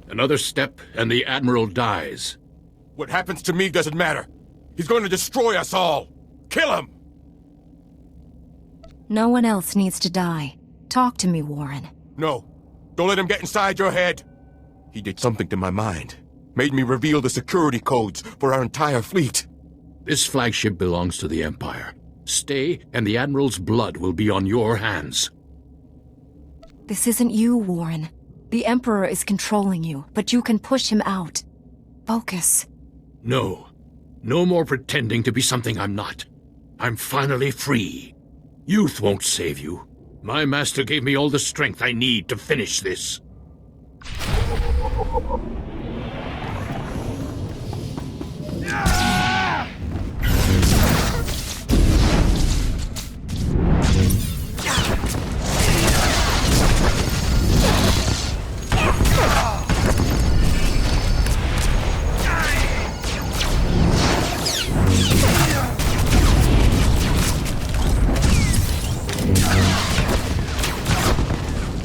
Another step, and the Admiral dies. What happens to me doesn't matter. He's going to destroy us all. Kill him! No one else needs to die. Talk to me, Warren. No. Don't let him get inside your head. He did something to my mind. Made me reveal the security codes for our entire fleet. This flagship belongs to the Empire. Stay, and the Admiral's blood will be on your hands. This isn't you, Warren. The Emperor is controlling you, but you can push him out. Focus. No. No more pretending to be something I'm not. I'm finally free. Youth won't save you. My master gave me all the strength I need to finish this.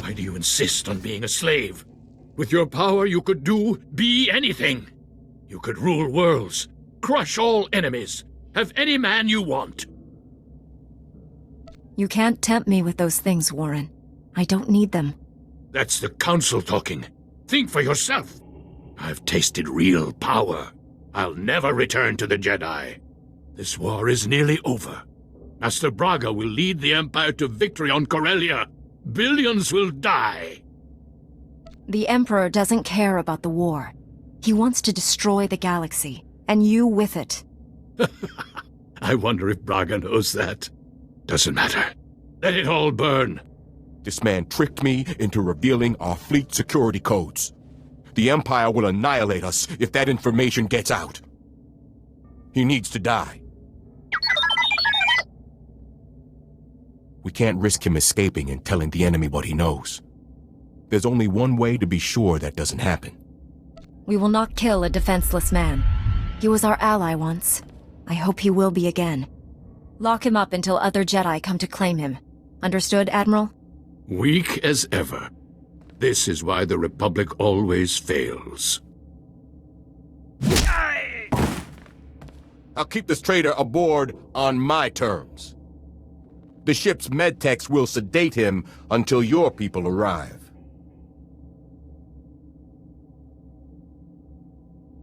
Why do you insist on being a slave? With your power, you could be anything. You could rule worlds, crush all enemies, have any man you want. You can't tempt me with those things, Warren. I don't need them. That's the Council talking. Think for yourself. I've tasted real power. I'll never return to the Jedi. This war is nearly over. Master Braga will lead the Empire to victory on Corellia. Billions will die. The Emperor doesn't care about the war. He wants to destroy the galaxy, and you with it. I wonder if Braga knows that. Doesn't matter. Let it all burn. This man tricked me into revealing our fleet security codes. The Empire will annihilate us if that information gets out. He needs to die. We can't risk him escaping and telling the enemy what he knows. There's only one way to be sure that doesn't happen. We will not kill a defenseless man. He was our ally once. I hope he will be again. Lock him up until other Jedi come to claim him. Understood, Admiral? Weak as ever. This is why the Republic always fails. I'll keep this traitor aboard on my terms. The ship's medtechs will sedate him until your people arrive.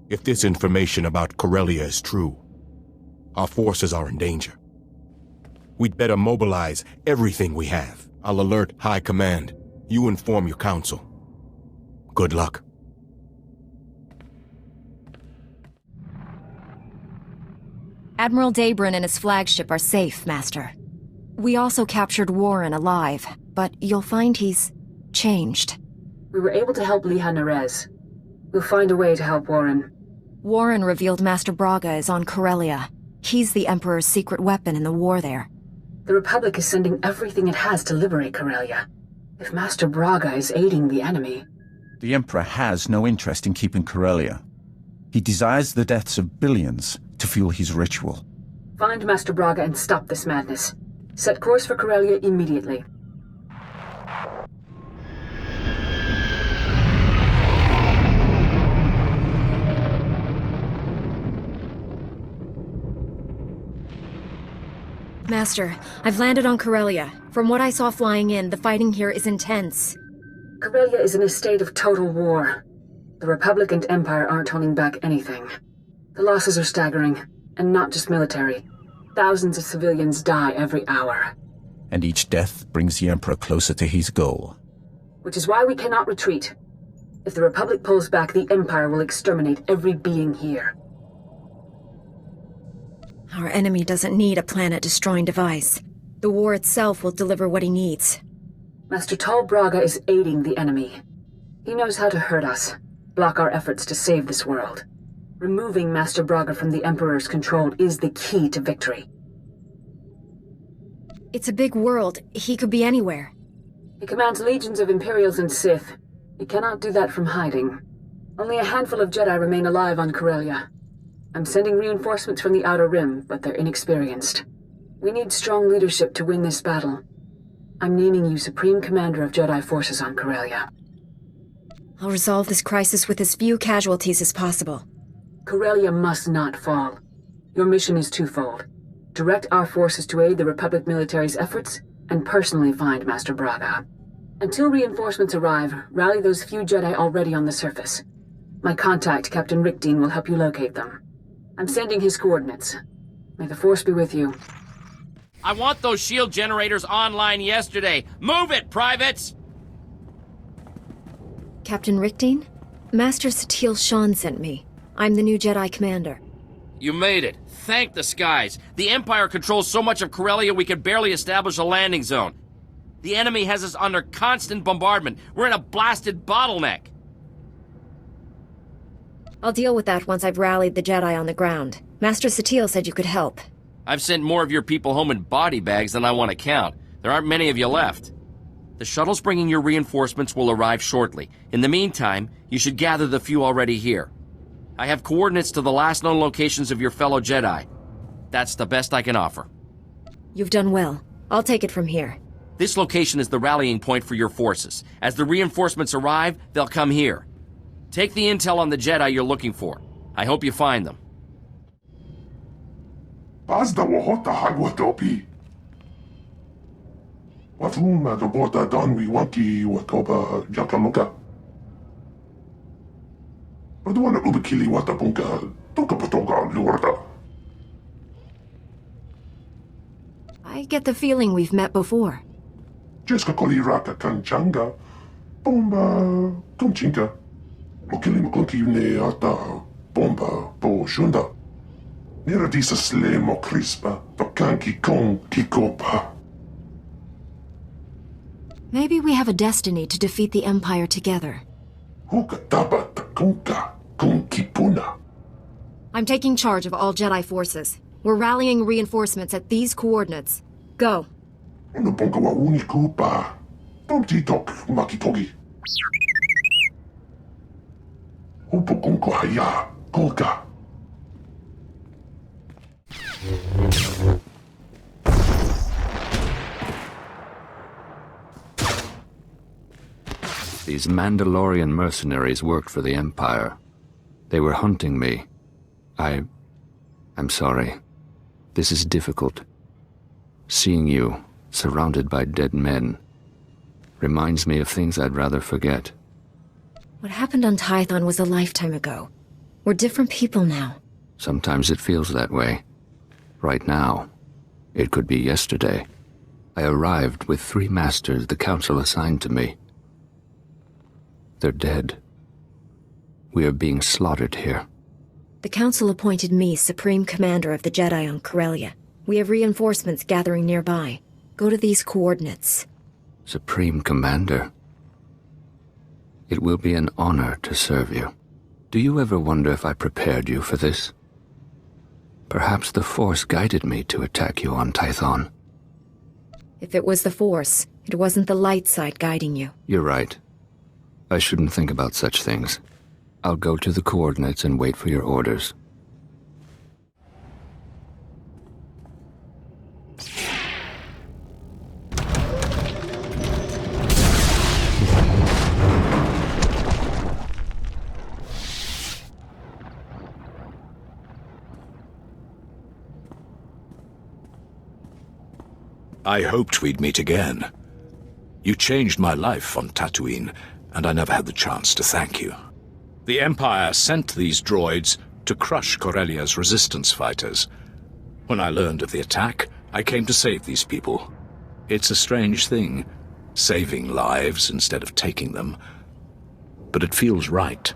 If this information about Corellia is true, our forces are in danger. We'd better mobilize everything we have. I'll alert High Command. You inform your council. Good luck. Admiral Dabrin and his flagship are safe, Master. We also captured Warren alive, but you'll find he's changed. We were able to help Liha Nerez. We'll find a way to help Warren. Warren revealed Master Braga is on Corellia. He's the Emperor's secret weapon in the war there. The Republic is sending everything it has to liberate Corellia. If Master Braga is aiding the enemy... The Emperor has no interest in keeping Corellia. He desires the deaths of billions to fuel his ritual. Find Master Braga and stop this madness. Set course for Corellia immediately. Master, I've landed on Corellia. From what I saw flying in, the fighting here is intense. Corellia is in a state of total war. The Republic and Empire aren't holding back anything. The losses are staggering, and not just military. Thousands of civilians die every hour. And each death brings the Emperor closer to his goal. Which is why we cannot retreat. If the Republic pulls back, the Empire will exterminate every being here. Our enemy doesn't need a planet-destroying device. The war itself will deliver what he needs. Master Tal Braga is aiding the enemy. He knows how to hurt us, block our efforts to save this world. Removing Master Braga from the Emperor's control is the key to victory. It's a big world. He could be anywhere. He commands legions of Imperials and Sith. He cannot do that from hiding. Only a handful of Jedi remain alive on Corellia. I'm sending reinforcements from the Outer Rim, but they're inexperienced. We need strong leadership to win this battle. I'm naming you Supreme Commander of Jedi Forces on Corellia. I'll resolve this crisis with as few casualties as possible. Corellia must not fall. Your mission is twofold. Direct our forces to aid the Republic military's efforts, and personally find Master Braga. Until reinforcements arrive, rally those few Jedi already on the surface. My contact, Captain Rickdean, will help you locate them. I'm sending his coordinates. May the Force be with you. I want those shield generators online yesterday. Move it, privates! Captain Rickdean? Master Satil Shan sent me. I'm the new Jedi Commander. You made it. Thank the skies. The Empire controls so much of Corellia we can barely establish a landing zone. The enemy has us under constant bombardment. We're in a blasted bottleneck. I'll deal with that once I've rallied the Jedi on the ground. Master Satil said you could help. I've sent more of your people home in body bags than I want to count. There aren't many of you left. The shuttles bringing your reinforcements will arrive shortly. In the meantime, you should gather the few already here. I have coordinates to the last known locations of your fellow Jedi. That's the best I can offer. You've done well. I'll take it from here. This location is the rallying point for your forces. As the reinforcements arrive, they'll come here. Take the intel on the Jedi you're looking for. I hope you find them. Bazda wahota hagwatopi. Watuma the bota donwi wanki watoba jakamuka. Odwana ubikili watapunka toka potonga lurda. I get the feeling we've met before. Jeska koli raka kanchanga. Bomba kumchinka. Mukili mkunki ne ata bomba bo shunda. Nera disa sle mo crispa, tokanki kon kikopa. Maybe we have a destiny to defeat the Empire together. Huka taba takunka kon kipuna. I'm taking charge of all Jedi forces. We're rallying reinforcements at these coordinates. Go. Ono bonga wa unikupa. Tomti tok makitogi. Upo konko haya, koka. These Mandalorian mercenaries worked for the Empire. They were hunting me. I'm sorry. This is difficult. Seeing you, surrounded by dead men, reminds me of things I'd rather forget. What happened on Tython was a lifetime ago. We're different people now. Sometimes it feels that way. Right now, it could be yesterday. I arrived with 3 masters the Council assigned to me. They're dead. We are being slaughtered here. The Council appointed me Supreme Commander of the Jedi on Corellia. We have reinforcements gathering nearby. Go to these coordinates. Supreme Commander. It will be an honor to serve you. Do you ever wonder if I prepared you for this? Perhaps the Force guided me to attack you on Tython. If it was the Force, it wasn't the light side guiding you. You're right. I shouldn't think about such things. I'll go to the coordinates and wait for your orders. I hoped we'd meet again. You changed my life on Tatooine, and I never had the chance to thank you. The Empire sent these droids to crush Corellia's resistance fighters. When I learned of the attack, I came to save these people. It's a strange thing, saving lives instead of taking them. But it feels right.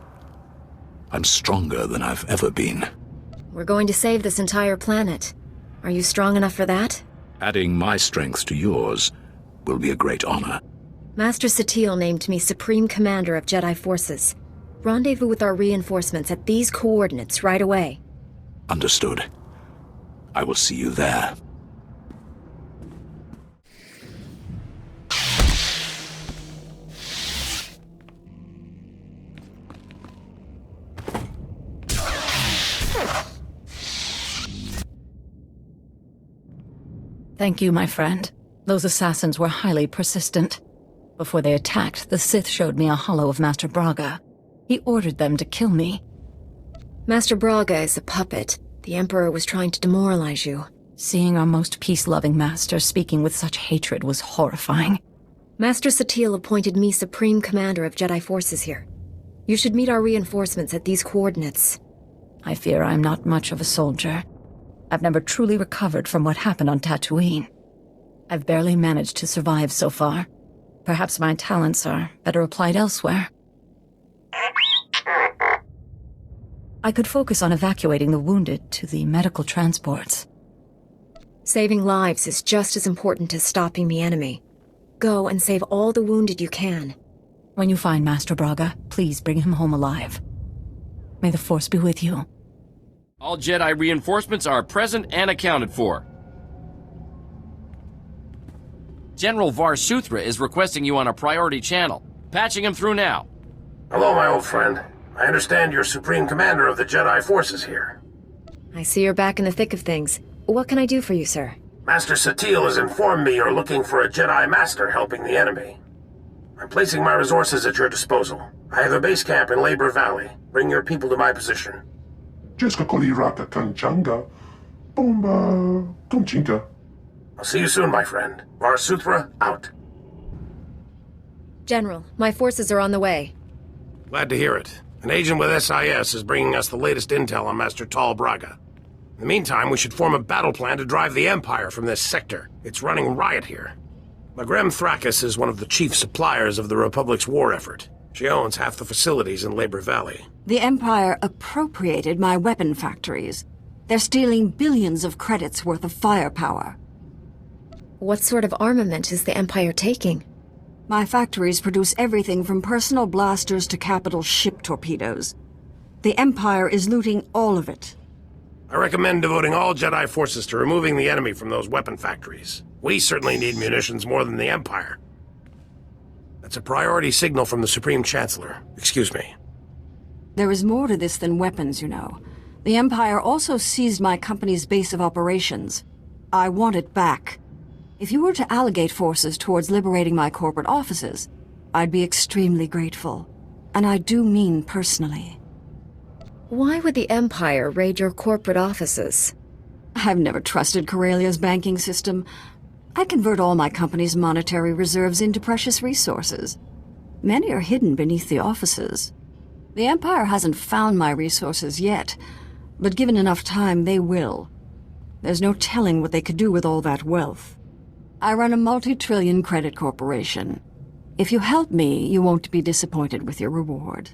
I'm stronger than I've ever been. We're going to save this entire planet. Are you strong enough for that? Adding my strength to yours will be a great honor. Master Satil named me Supreme Commander of Jedi Forces. Rendezvous with our reinforcements at these coordinates right away. Understood. I will see you there. Thank you, my friend. Those assassins were highly persistent. Before they attacked, the Sith showed me a holo of Master Braga. He ordered them to kill me. Master Braga is a puppet. The Emperor was trying to demoralize you. Seeing our most peace-loving master speaking with such hatred was horrifying. Master SWTOR appointed me Supreme Commander of Jedi forces here. You should meet our reinforcements at these coordinates. I fear I'm not much of a soldier. I've never truly recovered from what happened on Tatooine. I've barely managed to survive so far. Perhaps my talents are better applied elsewhere. I could focus on evacuating the wounded to the medical transports. Saving lives is just as important as stopping the enemy. Go and save all the wounded you can. When you find Master Braga, please bring him home alive. May the Force be with you. All Jedi reinforcements are present and accounted for. General Var Suthra is requesting you on a priority channel. Patching him through now. Hello, my old friend. I understand you're Supreme Commander of the Jedi forces here. I see you're back in the thick of things. What can I do for you, sir? Master SWTOR has informed me you're looking for a Jedi Master helping the enemy. I'm placing my resources at your disposal. I have a base camp in Labor Valley. Bring your people to my position. SecretChallenge Kanjanga. Bomba. Kumchinka. I'll see you soon, my friend. Var Suthra, out. General, my forces are on the way. Glad to hear it. An agent with SIS is bringing us the latest intel on Master Tal Braga. In the meantime, we should form a battle plan to drive the Empire from this sector. It's running riot here. Magrem Thrakis is one of the chief suppliers of the Republic's war effort. She owns half the facilities in Labor Valley. The Empire appropriated my weapon factories. They're stealing billions of credits worth of firepower. What sort of armament is the Empire taking? My factories produce everything from personal blasters to capital ship torpedoes. The Empire is looting all of it. I recommend devoting all Jedi forces to removing the enemy from those weapon factories. We certainly need munitions more than the Empire. That's a priority signal from the Supreme Chancellor. Excuse me. There is more to this than weapons, you know. The Empire also seized my company's base of operations. I want it back. If you were to allocate forces towards liberating my corporate offices, I'd be extremely grateful. And I do mean personally. Why would the Empire raid your corporate offices? I've never trusted Corellia's banking system. I convert all my company's monetary reserves into precious resources. Many are hidden beneath the offices. The Empire hasn't found my resources yet, but given enough time, they will. There's no telling what they could do with all that wealth. I run a multi-trillion credit corporation. If you help me, you won't be disappointed with your reward.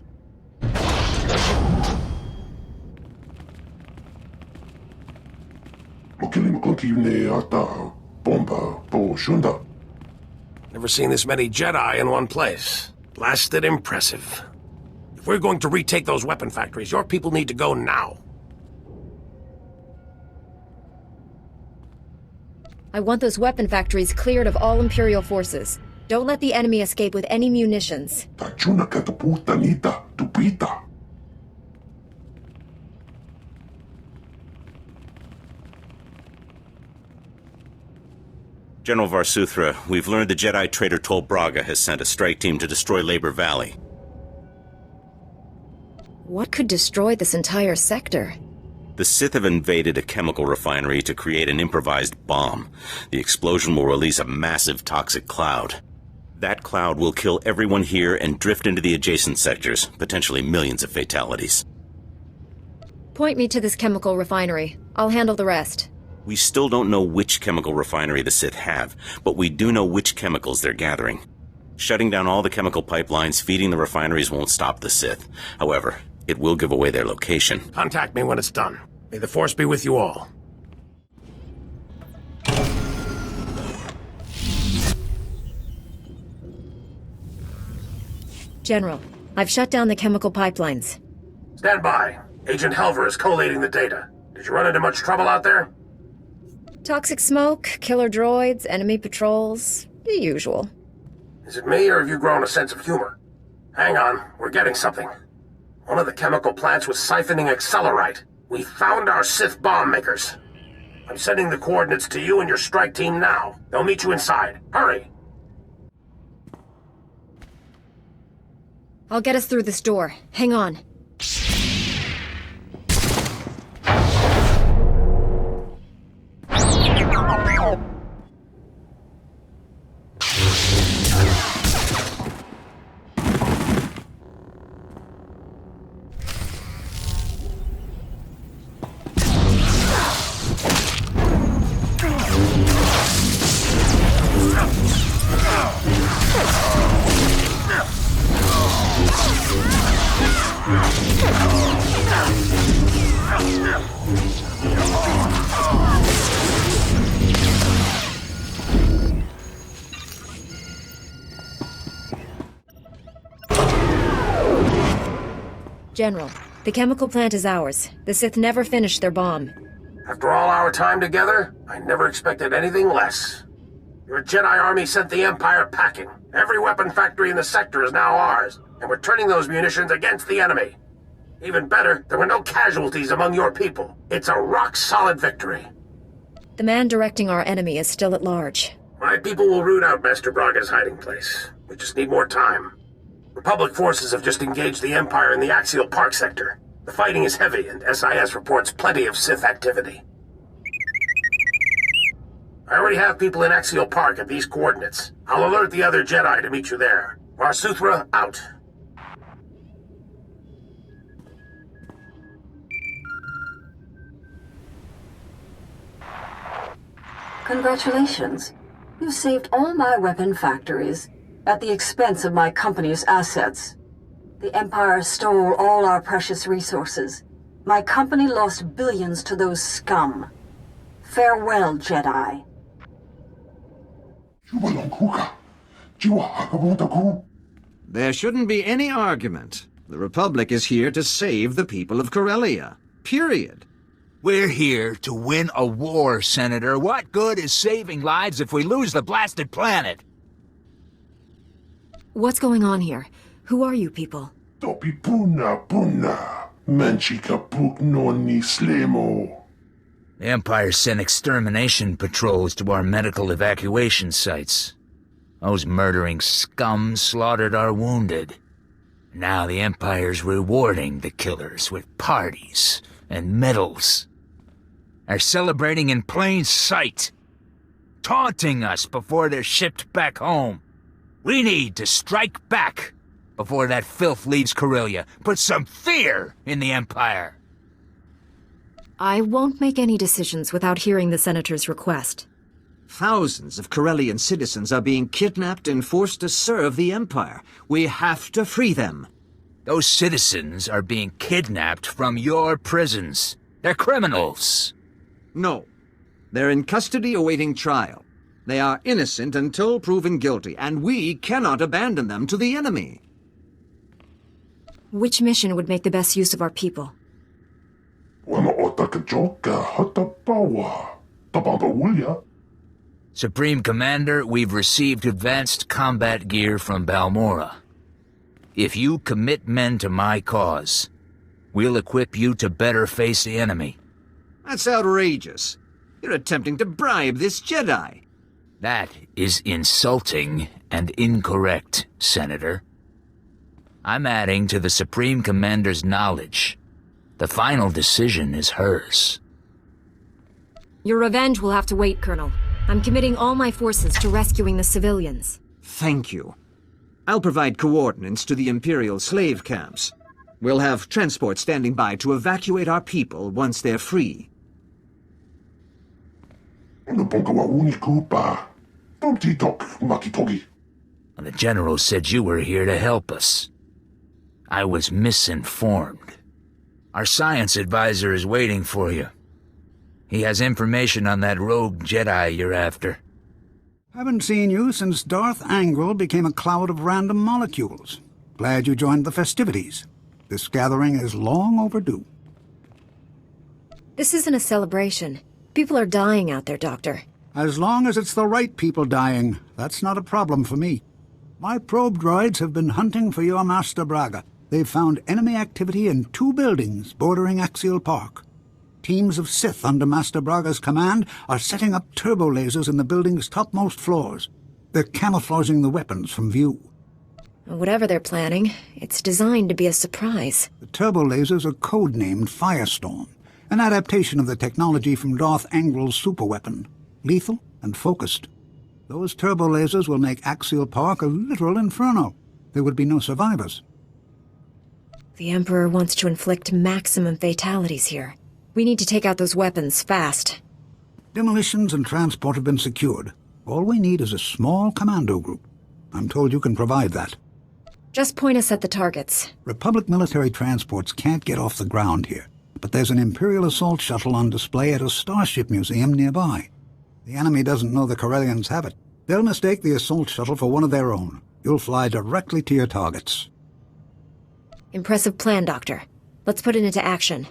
Never seen this many Jedi in one place. Blasted impressive. If we're going to retake those weapon factories, your people need to go now. I want those weapon factories cleared of all Imperial forces. Don't let the enemy escape with any munitions. General Var Suthra, we've learned the Jedi traitor Tol Braga has sent a strike team to destroy Labor Valley. What could destroy this entire sector? The Sith have invaded a chemical refinery to create an improvised bomb. The explosion will release a massive toxic cloud. That cloud will kill everyone here and drift into the adjacent sectors, potentially millions of fatalities. Point me to this chemical refinery. I'll handle the rest. We still don't know which chemical refinery the Sith have, but we do know which chemicals they're gathering. Shutting down all the chemical pipelines feeding the refineries won't stop the Sith. However, it will give away their location. Contact me when it's done. May the Force be with you all. General, I've shut down the chemical pipelines. Stand by. Agent Helver is collating the data. Did you run into much trouble out there? Toxic smoke, killer droids, enemy patrols, the usual. Is it me, or have you grown a sense of humor? Hang on, we're getting something. One of the chemical plants was siphoning accelerite. We found our Sith bomb makers. I'm sending the coordinates to you and your strike team now. They'll meet you inside. Hurry! I'll get us through this door. Hang on. General, the chemical plant is ours. The Sith never finished their bomb. After all our time together, I never expected anything less. Your Jedi army sent the Empire packing. Every weapon factory in the sector is now ours, and we're turning those munitions against the enemy. Even better, there were no casualties among your people. It's a rock-solid victory. The man directing our enemy is still at large. My people will root out Master Braga's hiding place. We just need more time. Republic forces have just engaged the Empire in the Axial Park sector. The fighting is heavy, and SIS reports plenty of Sith activity. I already have people in Axial Park at these coordinates. I'll alert the other Jedi to meet you there. SWTOR, out. Congratulations. You saved all my weapon factories at the expense of my company's assets. The Empire stole all our precious resources. My company lost billions to those scum. Farewell, Jedi. There shouldn't be any argument. The Republic is here to save the people of Corellia. Period. We're here to win a war, Senator. What good is saving lives if we lose the blasted planet? What's going on here? Who are you people? Topi puna puna. Manchika puk noni slemo. The Empire sent extermination patrols to our medical evacuation sites. Those murdering scum slaughtered our wounded. Now the Empire's rewarding the killers with parties and medals. They're celebrating in plain sight, taunting us before they're shipped back home. We need to strike back before that filth leaves Corellia. Put some fear in the Empire. I won't make any decisions without hearing the Senator's request. Thousands of Corellian citizens are being kidnapped and forced to serve the Empire. We have to free them. Those citizens are being kidnapped from your prisons. They're criminals. No. They're in custody awaiting trial. They are innocent until proven guilty, and we cannot abandon them to the enemy. Which mission would make the best use of our people? Supreme Commander, we've received advanced combat gear from Balmora. If you commit men to my cause, we'll equip you to better face the enemy. That's outrageous. You're attempting to bribe this Jedi. That is insulting and incorrect, Senator. I'm adding to the Supreme Commander's knowledge. The final decision is hers. Your revenge will have to wait, Colonel. I'm committing all my forces to rescuing the civilians. Thank you. I'll provide coordinates to the Imperial slave camps. We'll have transport standing by to evacuate our people once they're free. The General said you were here to help us. I was misinformed. Our science advisor is waiting for you. He has information on that rogue Jedi you're after. Haven't seen you since Darth Angral became a cloud of random molecules. Glad you joined the festivities. This gathering is long overdue. This isn't a celebration. People are dying out there, Doctor. As long as it's the right people dying, that's not a problem for me. My probe droids have been hunting for your Master Braga. They've found enemy activity in 2 buildings bordering Axial Park. Teams of Sith under Master Braga's command are setting up turbo lasers in the building's topmost floors. They're camouflaging the weapons from view. Whatever they're planning, it's designed to be a surprise. The turbo lasers are codenamed Firestorm, an adaptation of the technology from Darth Angrel's superweapon, lethal and focused. Those turbo lasers will make Axial Park a literal inferno. There would be no survivors. The Emperor wants to inflict maximum fatalities here. We need to take out those weapons fast. Demolitions and transport have been secured. All we need is a small commando group. I'm told you can provide that. Just point us at the targets. Republic military transports can't get off the ground here, but there's an Imperial assault shuttle on display at a starship museum nearby. The enemy doesn't know the Corellians have it. They'll mistake the assault shuttle for one of their own. You'll fly directly to your targets. Impressive plan, Doctor. Let's put it into action.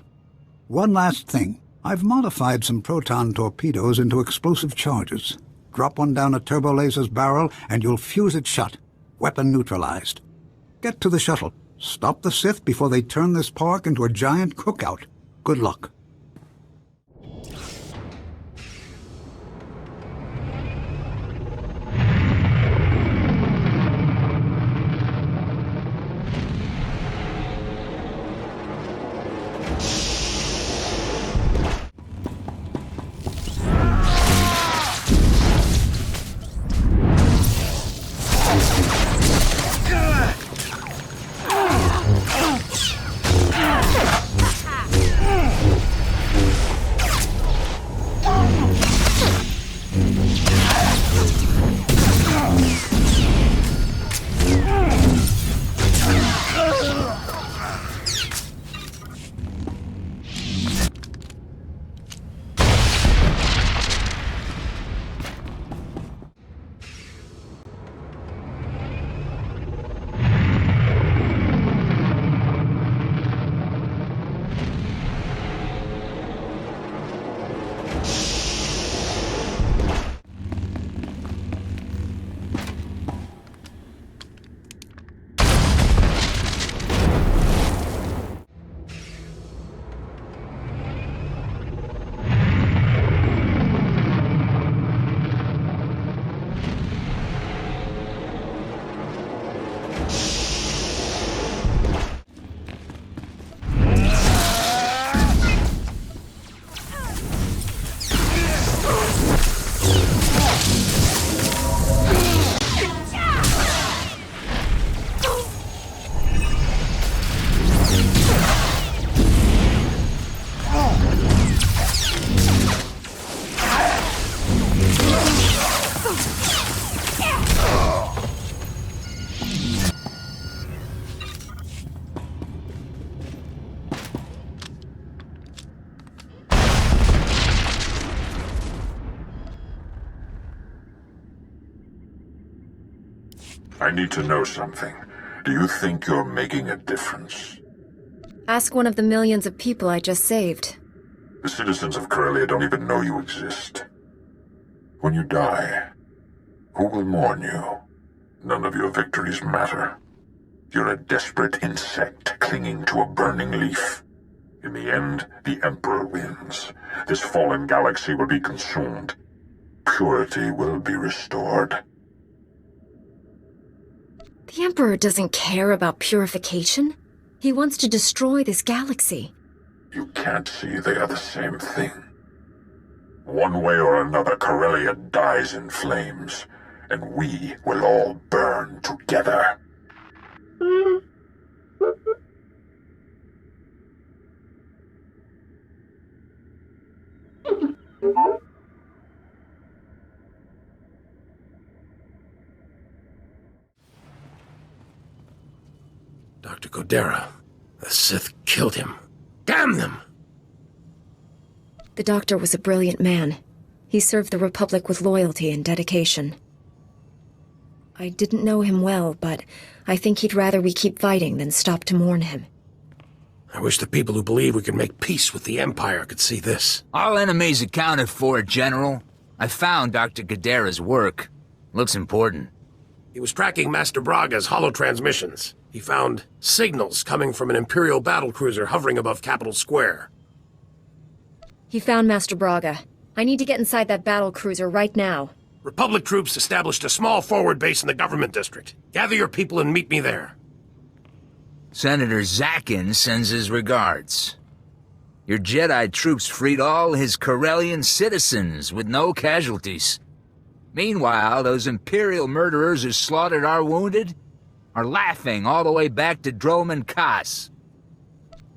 One last thing. I've modified some proton torpedoes into explosive charges. Drop one down a turbo laser's barrel and you'll fuse it shut. Weapon neutralized. Get to the shuttle. Stop the Sith before they turn this park into a giant cookout. Good luck. I need to know something. Do you think you're making a difference? Ask one of the millions of people I just saved. The citizens of Corellia don't even know you exist. When you die, who will mourn you? None of your victories matter. You're a desperate insect clinging to a burning leaf. In the end, the Emperor wins. This fallen galaxy will be consumed. Purity will be restored. The Emperor doesn't care about purification. He wants to destroy this galaxy. You can't see they are the same thing. One way or another, Corellia dies in flames, and we will all burn together. Dr. Godera, the Sith killed him. Damn them! The Doctor was a brilliant man. He served the Republic with loyalty and dedication. I didn't know him well, but I think he'd rather we keep fighting than stop to mourn him. I wish the people who believe we can make peace with the Empire could see this. All enemies accounted for, General. I found Dr. Godera's work. Looks important. He was tracking Master Braga's holo-transmissions. He found signals coming from an Imperial battlecruiser hovering above Capitol Square. He found Master Braga. I need to get inside that battle cruiser right now. Republic troops established a small forward base in the government district. Gather your people and meet me there. Senator Zakin sends his regards. Your Jedi troops freed all his Corellian citizens with no casualties. Meanwhile, those Imperial murderers who slaughtered our wounded are laughing all the way back to Droman Kas.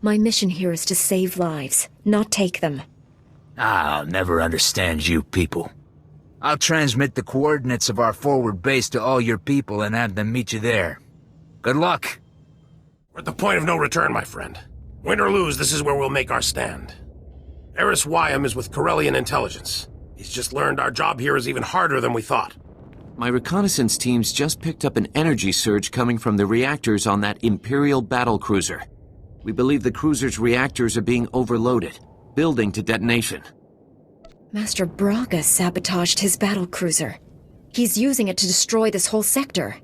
My mission here is to save lives, not take them. I'll never understand you people. I'll transmit the coordinates of our forward base to all your people and have them meet you there. Good luck. We're at the point of no return, my friend. Win or lose, this is where we'll make our stand. Eris Wyam is with Corellian intelligence. He's just learned our job here is even harder than we thought. My reconnaissance teams just picked up an energy surge coming from the reactors on that Imperial battlecruiser. We believe the cruiser's reactors are being overloaded, building to detonation. Master Braga sabotaged his battlecruiser. He's using it to destroy this whole sector.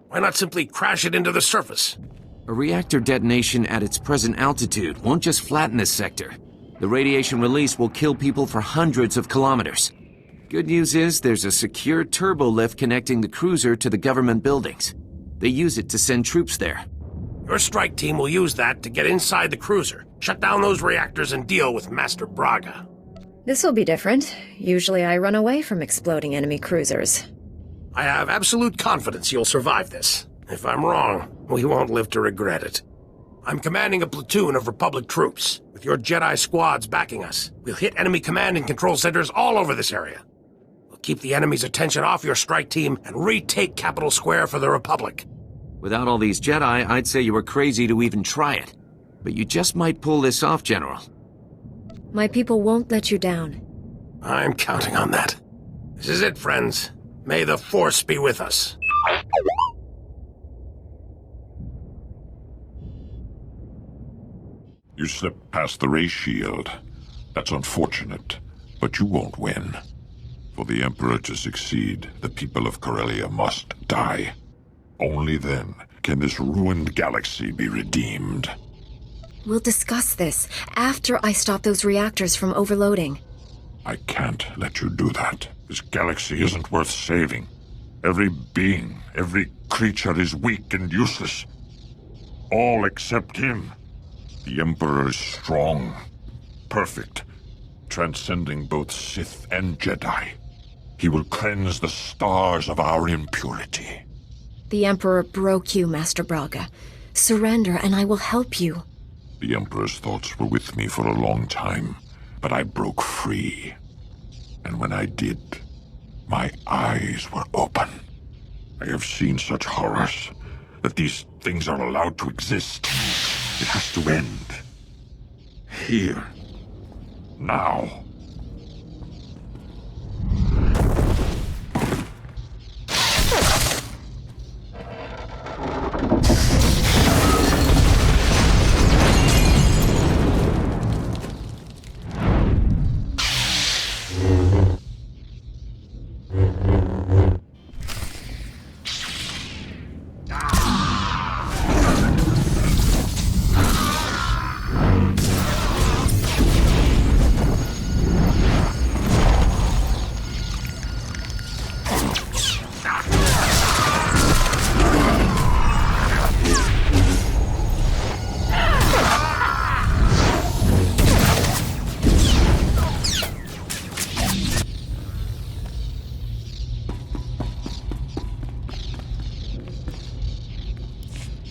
Why not simply crash it into the surface? A reactor detonation at its present altitude won't just flatten this sector. The radiation release will kill people for hundreds of kilometers. Good news is there's a secure turbo lift connecting the cruiser to the government buildings. They use it to send troops there. Your strike team will use that to get inside the cruiser, shut down those reactors, and deal with Master Braga. This'll be different. Usually I run away from exploding enemy cruisers. I have absolute confidence you'll survive this. If I'm wrong, we won't live to regret it. I'm commanding a platoon of Republic troops. With your Jedi squads backing us, we'll hit enemy command and control centers all over this area. We'll keep the enemy's attention off your strike team and retake Capital Square for the Republic. Without all these Jedi, I'd say you were crazy to even try it. But you just might pull this off, General. My people won't let you down. I'm counting on that. This is it, friends. May the Force be with us. You slipped past the ray shield. That's unfortunate, but you won't win. For the Emperor to succeed, the people of Corellia must die. Only then can this ruined galaxy be redeemed. We'll discuss this after I stop those reactors from overloading. I can't let you do that. This galaxy isn't worth saving. Every being, every creature is weak and useless. All except him. The Emperor is strong, perfect, transcending both Sith and Jedi. He will cleanse the stars of our impurity. The Emperor broke you, Master Braga. Surrender and I will help you. The Emperor's thoughts were with me for a long time, but I broke free. And when I did, my eyes were open. I have seen such horrors, that these things are allowed to exist. It has to end. Here. Now.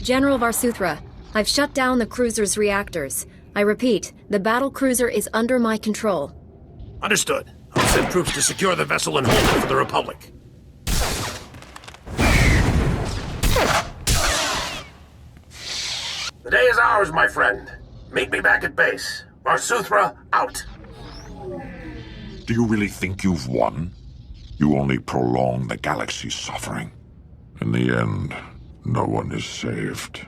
General Varsuthra, I've shut down the cruiser's reactors. I repeat, the battle cruiser is under my control. Understood. I'll send troops to secure the vessel and hold it for the Republic. The day is ours, my friend. Meet me back at base. Varsuthra, out. Do you really think you've won? You only prolong the galaxy's suffering. In the end, no one is saved.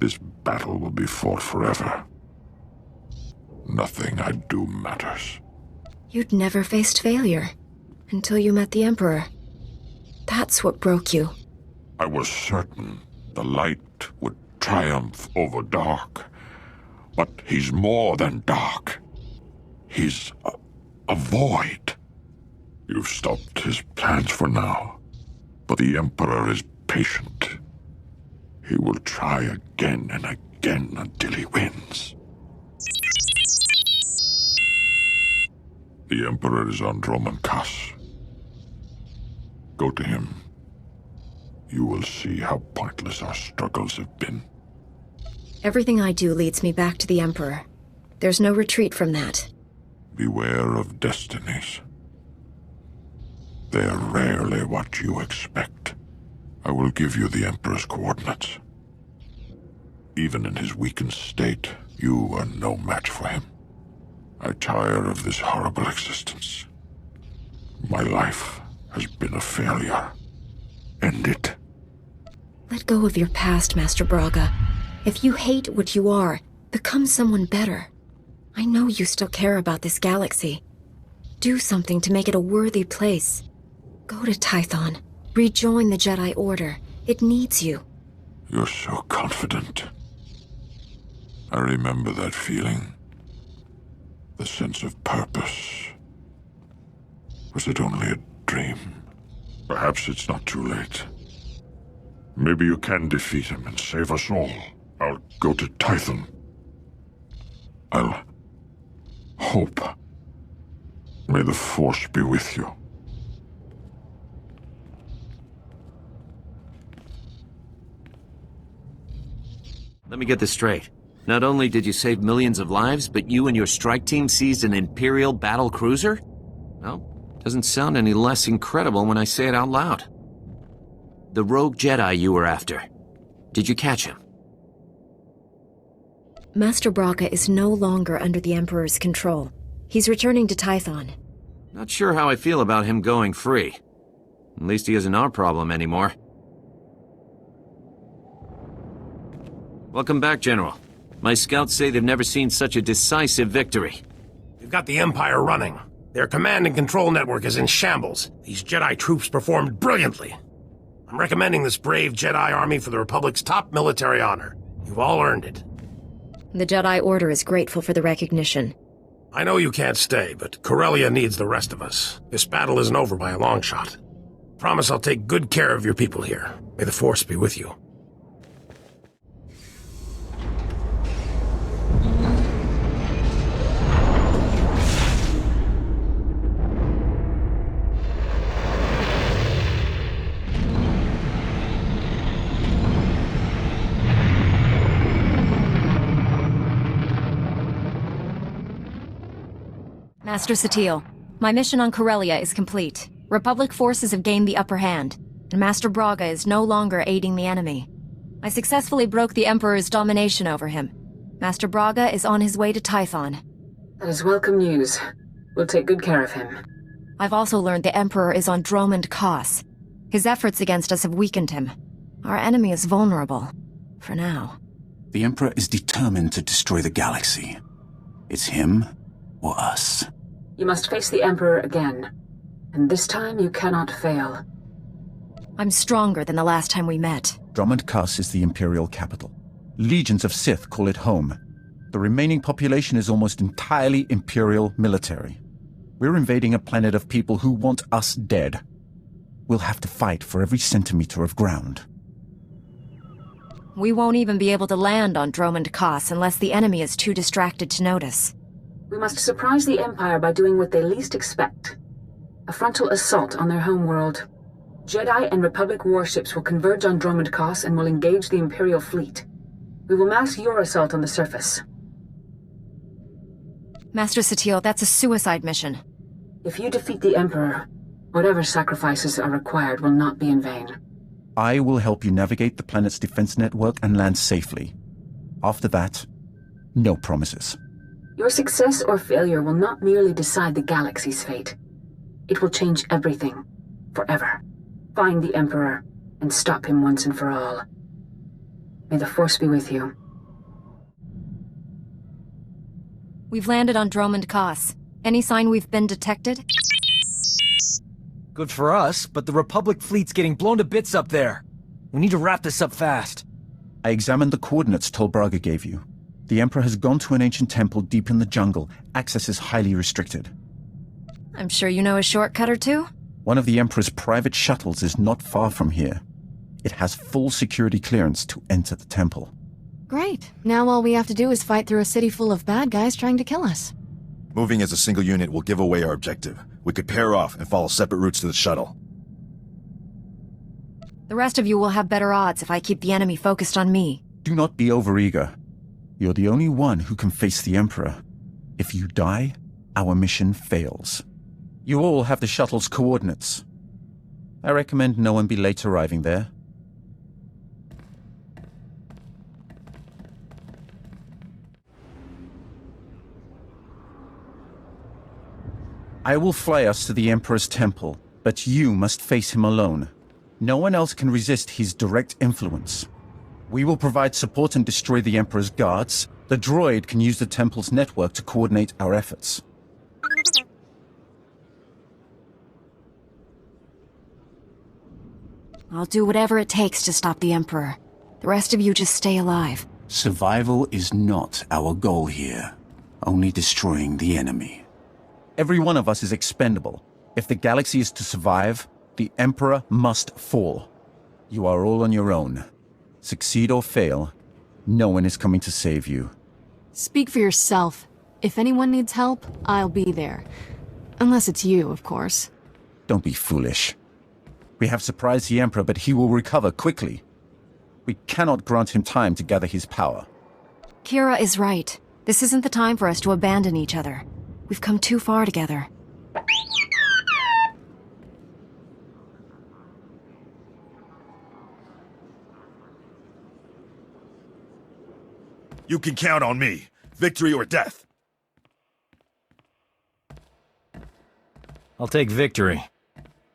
This battle will be fought forever. Nothing I do matters. You'd never faced failure until you met the Emperor. That's what broke you. I was certain the light would triumph over dark. But he's more than dark. He's a void. You've stopped his plans for now, but the Emperor is patient. He will try again and again until he wins. The Emperor is on Droman Kaas. Go to him. You will see how pointless our struggles have been. Everything I do leads me back to the Emperor. There's no retreat from that. Beware of destinies. They are rarely what you expect. I will give you the Emperor's coordinates. Even in his weakened state, you are no match for him. I tire of this horrible existence. My life has been a failure. End it. Let go of your past, Master Braga. If you hate what you are, become someone better. I know you still care about this galaxy. Do something to make it a worthy place. Go to Tython. Rejoin the Jedi Order. It needs you. You're so confident. I remember that feeling. The sense of purpose. Was it only a dream? Perhaps it's not too late. Maybe you can defeat him and save us all. I'll go to Tython. I'll hope. May the Force be with you. Let me get this straight. Not only did you save millions of lives, but you and your strike team seized an Imperial battle cruiser? Well, doesn't sound any less incredible when I say it out loud. The rogue Jedi you were after. Did you catch him? Master Braga is no longer under the Emperor's control. He's returning to Tython. Not sure how I feel about him going free. At least he isn't our problem anymore. Welcome back, General. My scouts say they've never seen such a decisive victory. We've got the Empire running. Their command and control network is in shambles. These Jedi troops performed brilliantly. I'm recommending this brave Jedi army for the Republic's top military honor. You've all earned it. The Jedi Order is grateful for the recognition. I know you can't stay, but Corellia needs the rest of us. This battle isn't over by a long shot. Promise I'll take good care of your people here. May the Force be with you. Master SWTOR, my mission on Corellia is complete. Republic forces have gained the upper hand, and Master Braga is no longer aiding the enemy. I successfully broke the Emperor's domination over him. Master Braga is on his way to Tython. That is welcome news. We'll take good care of him. I've also learned the Emperor is on Droman Kaas. His efforts against us have weakened him. Our enemy is vulnerable. For now. The Emperor is determined to destroy the galaxy. It's him or us. You must face the Emperor again. And this time you cannot fail. I'm stronger than the last time we met. Droman Kaas is the Imperial capital. Legions of Sith call it home. The remaining population is almost entirely Imperial military. We're invading a planet of people who want us dead. We'll have to fight for every centimeter of ground. We won't even be able to land on Droman Kaas unless the enemy is too distracted to notice. We must surprise the Empire by doing what they least expect. A frontal assault on their homeworld. Jedi and Republic warships will converge on Droman Kaas and will engage the Imperial fleet. We will mask your assault on the surface. Master SWTOR, that's a suicide mission. If you defeat the Emperor, whatever sacrifices are required will not be in vain. I will help you navigate the planet's defense network and land safely. After that, no promises. Your success or failure will not merely decide the galaxy's fate. It will change everything. Forever. Find the Emperor and stop him once and for all. May the Force be with you. We've landed on Droman Kaas. Any sign we've been detected? Good for us, but the Republic fleet's getting blown to bits up there. We need to wrap this up fast. I examined the coordinates Tol Braga gave you. The Emperor has gone to an ancient temple deep in the jungle. Access is highly restricted. I'm sure you know a shortcut or two? One of the Emperor's private shuttles is not far from here. It has full security clearance to enter the temple. Great. Now all we have to do is fight through a city full of bad guys trying to kill us. Moving as a single unit will give away our objective. We could pair off and follow separate routes to the shuttle. The rest of you will have better odds if I keep the enemy focused on me. Do not be overeager. You're the only one who can face the Emperor. If you die, our mission fails. You all have the shuttle's coordinates. I recommend no one be late arriving there. I will fly us to the Emperor's temple, but you must face him alone. No one else can resist his direct influence. We will provide support and destroy the Emperor's guards. The droid can use the temple's network to coordinate our efforts. I'll do whatever it takes to stop the Emperor. The rest of you just stay alive. Survival is not our goal here. Only destroying the enemy. Every one of us is expendable. If the galaxy is to survive, the Emperor must fall. You are all on your own. Succeed or fail, no one is coming to save you. Speak for yourself. If anyone needs help, I'll be there. Unless it's you, of course. Don't be foolish. We have surprised the Emperor, but he will recover quickly. We cannot grant him time to gather his power. Kira is right. This isn't the time for us to abandon each other. We've come too far together. You can count on me. Victory or death. I'll take victory.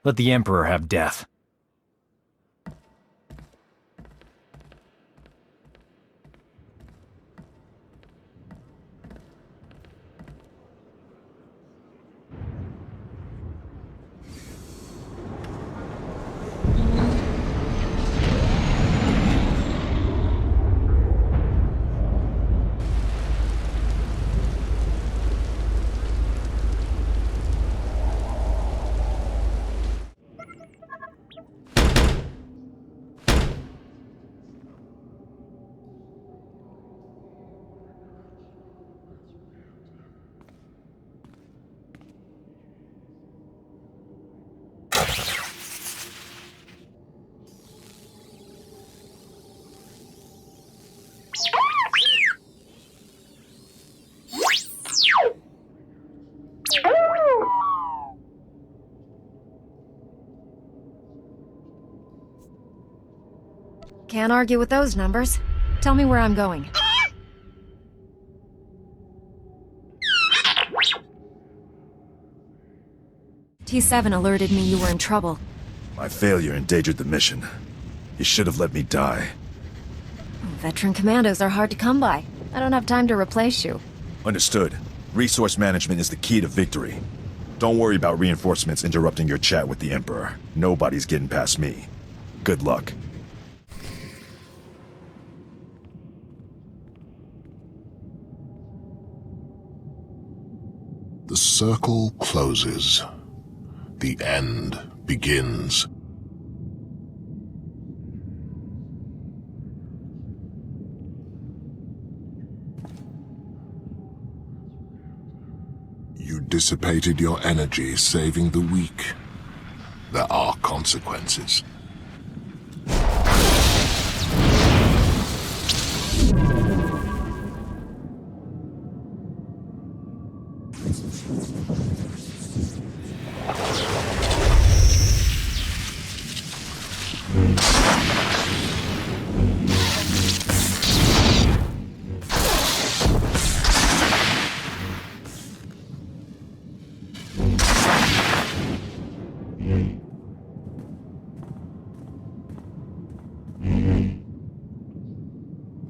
Let the Emperor have death. Can't argue with those numbers. Tell me where I'm going. T7 alerted me you were in trouble. My failure endangered the mission. You should have let me die. Veteran commandos are hard to come by. I don't have time to replace you. Understood. Resource management is the key to victory. Don't worry about reinforcements interrupting your chat with the Emperor. Nobody's getting past me. Good luck. The circle closes. The end begins. You dissipated your energy saving the weak. There are consequences.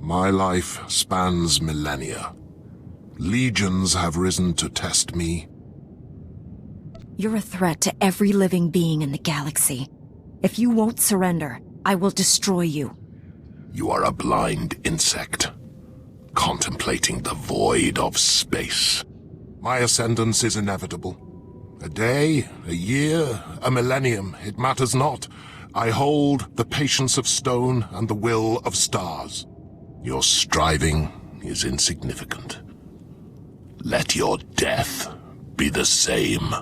My life spans millennia. Legions have risen to test me. You're a threat to every living being in the galaxy. If you won't surrender, I will destroy you. You are a blind insect. contemplating the void of space. My ascendance is inevitable. A day, a year, a millennium, it matters not. I hold the patience of stone and the will of stars. Your striving is insignificant. Let your death be the same.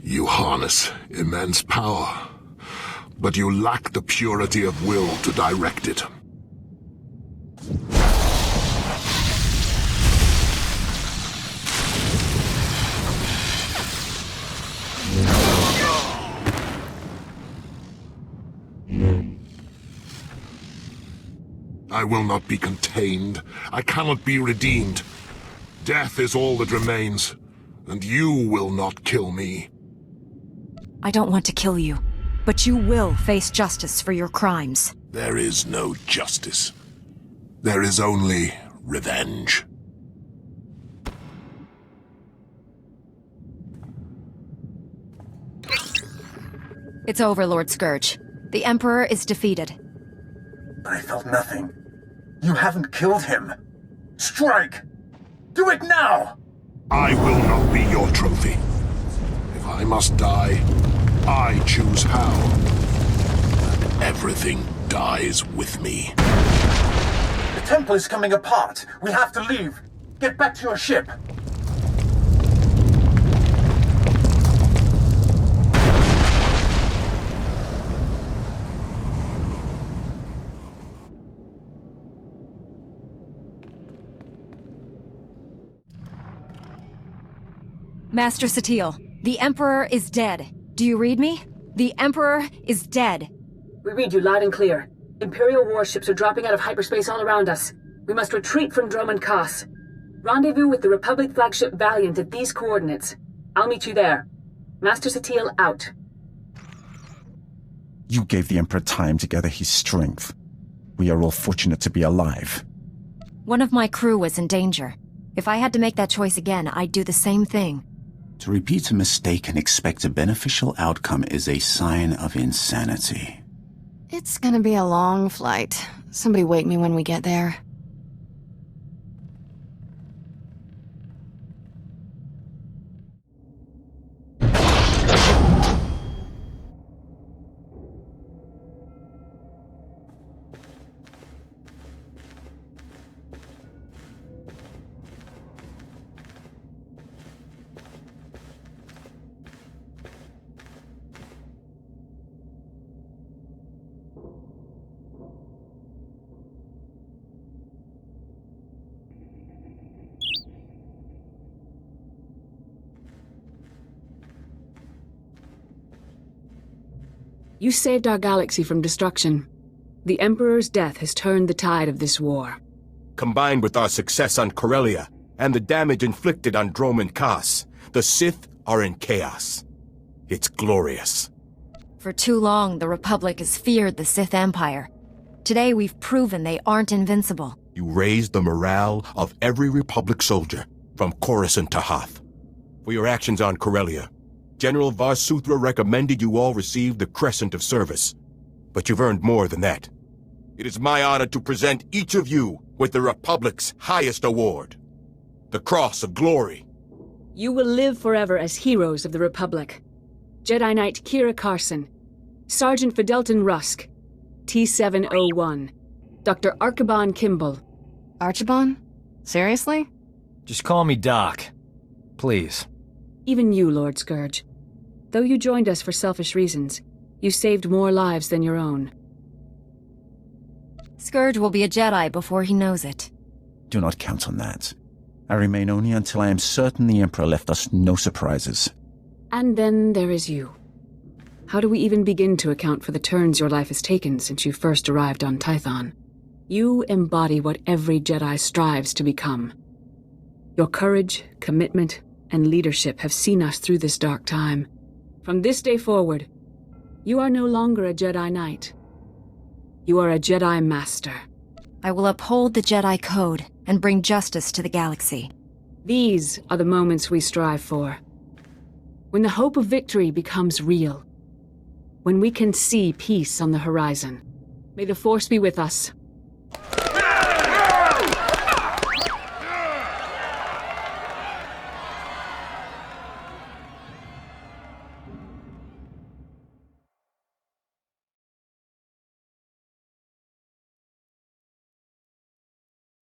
You harness immense power, but you lack the purity of will to direct it. I will not be contained. I cannot be redeemed. Death is all that remains, and you will not kill me. I don't want to kill you, but you will face justice for your crimes. There is no justice. There is only revenge. It's over, Lord Scourge. The Emperor is defeated. But I felt nothing. You haven't killed him. Strike! Do it now! I will not be your trophy. If I must die, I choose how. And everything dies with me. The temple is coming apart. We have to leave. Get back to your ship. Master SWTOR, the Emperor is dead. Do you read me? The Emperor is dead. We read you loud and clear. Imperial warships are dropping out of hyperspace all around us. We must retreat from Dromund Kaas. Rendezvous with the Republic flagship Valiant at these coordinates. I'll meet you there. Master SWTOR out. You gave the Emperor time to gather his strength. We are all fortunate to be alive. One of my crew was in danger. If I had to make that choice again, I'd do the same thing. To repeat a mistake and expect a beneficial outcome is a sign of insanity. It's gonna be a long flight. Somebody wake me when we get there. You saved our galaxy from destruction. The Emperor's death has turned the tide of this war. Combined with our success on Corellia and the damage inflicted on Dromund Kaas, the Sith are in chaos. It's glorious. For too long, the Republic has feared the Sith Empire. Today, we've proven they aren't invincible. You raised the morale of every Republic soldier, from Coruscant to Hoth. For your actions on Corellia, General SWTOR recommended you all receive the Crescent of Service. But you've earned more than that. It is my honor to present each of you with the Republic's highest award, the Cross of Glory. You will live forever as heroes of the Republic. Jedi Knight Kira Carson, Sergeant Fidelton Rusk, T701, Dr. Archibald Kimball. Archibald? Seriously? Just call me Doc. Please. Even you, Lord Scourge. Though you joined us for selfish reasons, you saved more lives than your own. Scourge will be a Jedi before he knows it. Do not count on that. I remain only until I am certain the Emperor left us no surprises. And then there is you. How do we even begin to account for the turns your life has taken since you first arrived on Tython? You embody what every Jedi strives to become. Your courage, commitment, and leadership have seen us through this dark time. From this day forward, you are no longer a Jedi Knight. You are a Jedi Master. I will uphold the Jedi Code and bring justice to the galaxy. These are the moments we strive for. When the hope of victory becomes real. When we can see peace on the horizon. May the Force be with us.